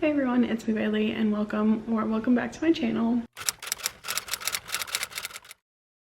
Hey everyone, it's me Bailey and welcome back to my channel.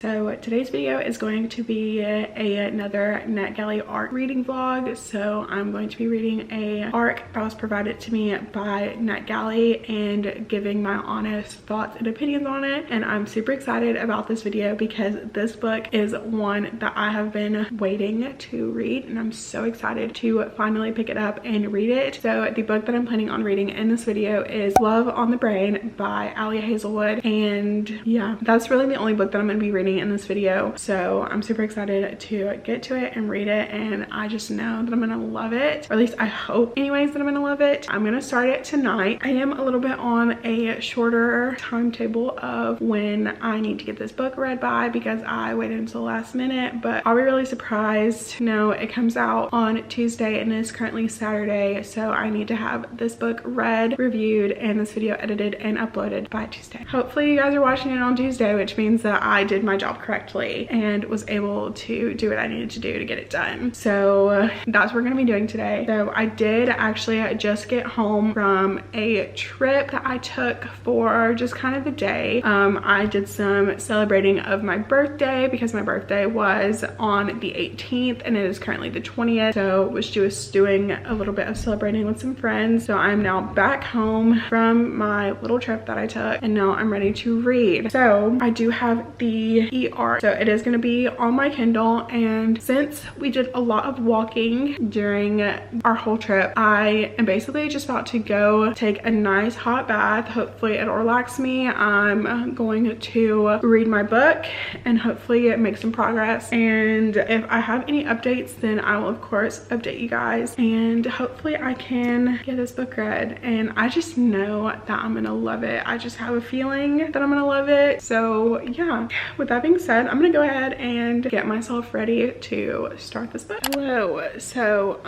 So today's video is going to be another NetGalley art reading vlog. So I'm going to be reading a arc that was provided to me by NetGalley and giving my honest thoughts and opinions on it. And I'm super excited about this video because this book is one that I have been waiting to read, and I'm so excited to finally pick it up and read it. So the book that I'm planning on reading in this video is Love on the Brain by Alia Hazelwood. And yeah, that's really the only book that I'm going to be reading in this video, so I'm super excited to get to it and read it, and I just know that I'm gonna love it, or at least I hope anyways that I'm gonna love it. I'm gonna start it tonight. I am a little bit on a shorter timetable of when I need to get this book read by because I waited until the last minute, but I'll be really surprised. No, it comes out on Tuesday and it's currently Saturday, so I need to have this book read, reviewed, and this video edited and uploaded by Tuesday. Hopefully you guys are watching it on Tuesday, which means that I did my job correctly and was able to do what I needed to do to get it done. So that's what we're gonna be doing today. So I did actually just get home from a trip that I took for just kind of the day. I did some celebrating of my birthday because my birthday was on the 18th and it is currently the 20th. So was just doing a little bit of celebrating with some friends. So I'm now back home from my little trip that I took, and now I'm ready to read. So I do have the e-art, so it is going to be on my Kindle, and since we did a lot of walking during our whole trip, I am basically just about to go take a nice hot bath. Hopefully it'll relax me. I'm going to read my book and hopefully make some progress, and if I have any updates then I will of course update you guys, and hopefully I can get this book read. And I just know that I'm gonna love it. I just have a feeling that I'm gonna love it. So yeah, with that being said, I'm gonna go ahead and get myself ready to start this book. Hello, so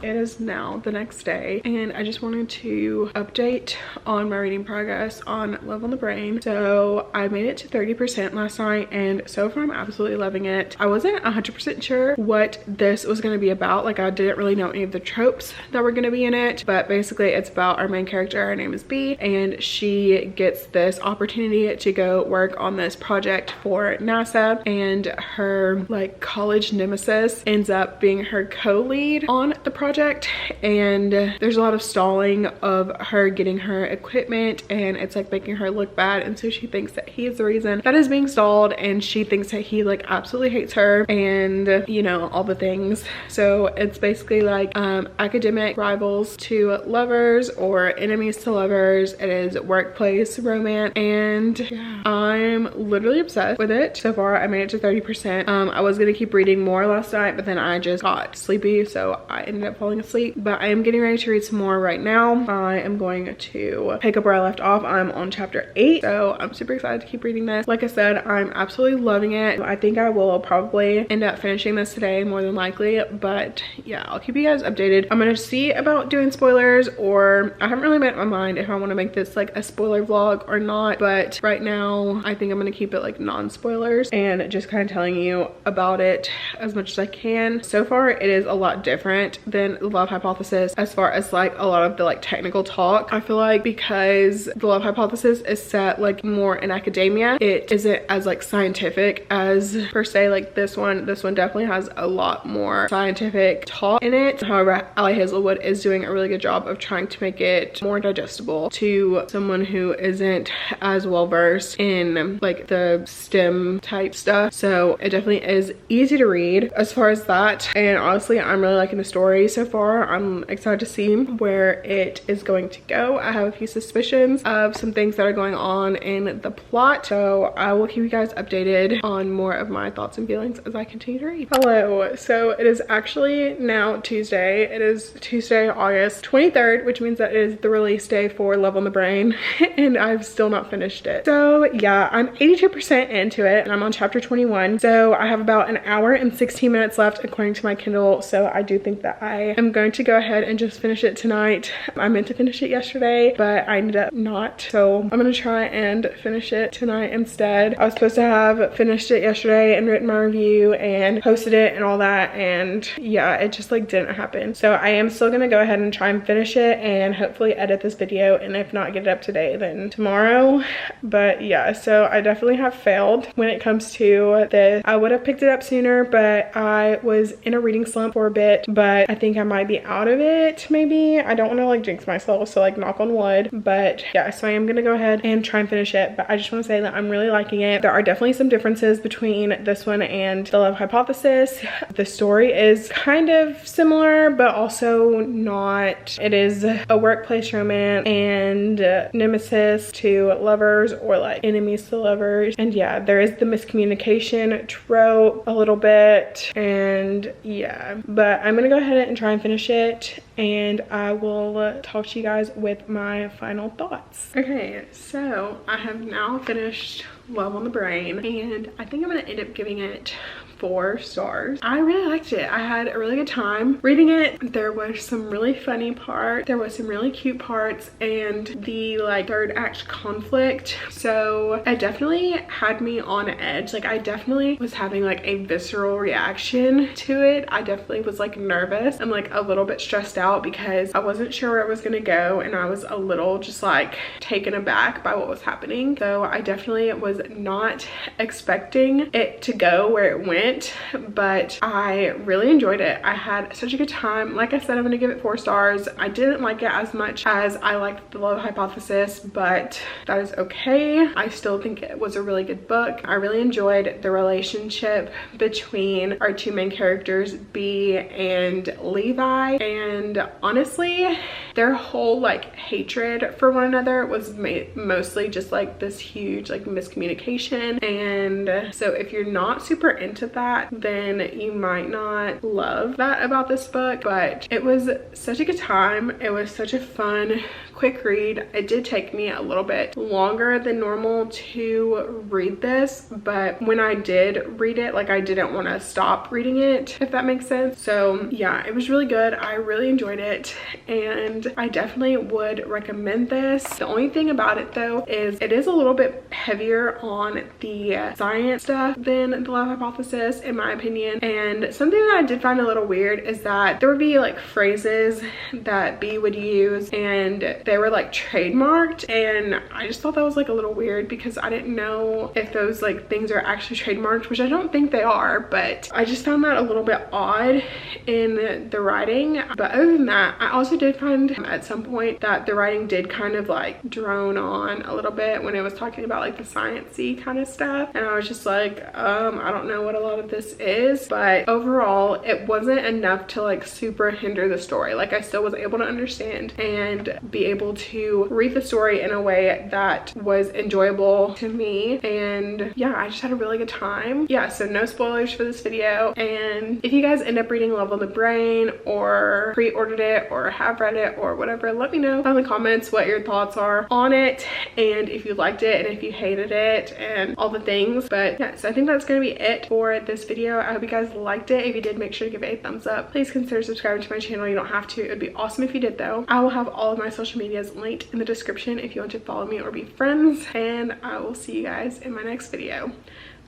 it is now the next day and I just wanted to update on my reading progress on Love on the Brain. So I made it to 30% last night and so far I'm absolutely loving it. I wasn't 100% sure what this was going to be about. Like, I didn't really know any of the tropes that were going to be in it, but basically it's about our main character. Her name is B, and she gets this opportunity to go work on this project for NASA, and her like college nemesis ends up being her co-lead on the project, and there's a lot of stalling of her getting her equipment, and it's like making her look bad, and so she thinks that he is the reason that is being stalled, and she thinks that he like absolutely hates her, and you know, all the things. So it's basically like academic rivals to lovers or enemies to lovers. It is workplace romance, and yeah, I'm literally obsessed with it. So far I made it to 30%. I was gonna keep reading more last night, but then I just got sleepy, so I ended up falling asleep. But I am getting ready to read some more right now. I am going to pick up where I left off. I'm on chapter 8, so I'm super excited to keep reading this. Like I said, I'm absolutely loving it. I think I will probably end up finishing this today more than likely, but yeah, I'll keep you guys updated. I'm gonna see about doing spoilers, or I haven't really made up my mind if I want to make this like a spoiler vlog or not, but right now I think I'm gonna keep it like non-spoilers and just kind of telling you about it as much as I can. So far it is a lot different than the Love Hypothesis as far as like a lot of the like technical talk. I feel like because the Love Hypothesis is set like more in academia, it isn't as like scientific as per se like this one. This one definitely has a lot more scientific talk in it. However, Alia Hazelwood is doing a really good job of trying to make it more digestible to someone who isn't as well versed in like the STEM type stuff. So it definitely is easy to read as far as that, and honestly I'm really liking the story so far. I'm excited to see where it is going to go. I have a few suspicions of some things that are going on in the plot, so I will keep you guys updated on more of my thoughts and feelings as I continue to read. Hello, so it is actually now Tuesday. It is Tuesday, August 23rd, which means that it is the release day for Love on the Brain and I've still not finished it. So yeah, I'm 82% into into it, and I'm on chapter 21. So I have about an hour and 16 minutes left according to my Kindle. So I do think that I am going to go ahead and just finish it tonight. I meant to finish it yesterday, but I ended up not. So I'm gonna try and finish it tonight instead. I was supposed to have finished it yesterday and written my review and posted it and all that, and yeah, it just like didn't happen. So I am still gonna go ahead and try and finish it and hopefully edit this video, and if not get it up today then tomorrow. But yeah, so I definitely have failed when it comes to this. I would have picked it up sooner, but I was in a reading slump for a bit, but I think I might be out of it maybe. I don't want to like jinx myself, so like knock on wood. But yeah, so I am gonna go ahead and try and finish it, but I just want to say that I'm really liking it. There are definitely some differences between this one and The Love Hypothesis. The story is kind of similar, but also not. It is a workplace romance and nemesis to lovers, or like enemies to lovers. And yeah, there is the miscommunication trope a little bit, and yeah, but I'm gonna go ahead and try and finish it, and I will talk to you guys with my final thoughts. Okay, so I have now finished Love on the Brain, and I think I'm gonna end up giving it 4 stars. I really liked it. I had a really good time reading it. There was some really funny parts, there was some really cute parts, and the like third act conflict, so it definitely had me on edge. Like I definitely was having like a visceral reaction to it. I definitely was like nervous and like a little bit stressed out because I wasn't sure where it was gonna go, and I was a little just like taken aback by what was happening. So I definitely was not expecting it to go where it went, but I really enjoyed it. I had such a good time. Like I said, I'm gonna give it 4 stars. I didn't like it as much as I liked The Love Hypothesis, but that is okay. I still think it was a really good book. I really enjoyed the relationship between our 2 main characters, B and Levi, and honestly their whole like hatred for one another was mostly just like this huge like miscommunication. And so if you're not super into that, then you might not love that about this book. But it was such a good time. It was such a fun quick read. It did take me a little bit longer than normal to read this, but when I did read it, like I didn't want to stop reading it, if that makes sense. So yeah, it was really good. I really enjoyed it, and I definitely would recommend this. The only thing about it though is it is a little bit heavier on the science stuff than The Love Hypothesis, in my opinion. And something that I did find a little weird is that there would be like phrases that B would use, and they were like trademarked, and I just thought that was like a little weird because I didn't know if those like things are actually trademarked, which I don't think they are, but I just found that a little bit odd in the writing. But other than that, I also did find at some point that the writing did kind of like drone on a little bit when it was talking about like the science-y kind of stuff, and I was just like I don't know what a lot of this is, but overall it wasn't enough to like super hinder the story. Like I still was able to understand and be able to read the story in a way that was enjoyable to me, and yeah, I just had a really good time. Yeah, so no spoilers for this video, and if you guys end up reading Love on the Brain or pre-ordered it or have read it or whatever, let me know in the comments what your thoughts are on it, and if you liked it and if you hated it and all the things. But yeah, so I think that's gonna be it for this video. I hope you guys liked it. If you did, make sure to give it a thumbs up. Please consider subscribing to my channel. You don't have to. It would be awesome if you did though. I will have all of my social medias linked in the description if you want to follow me or be friends, and I will see you guys in my next video.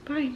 Bye.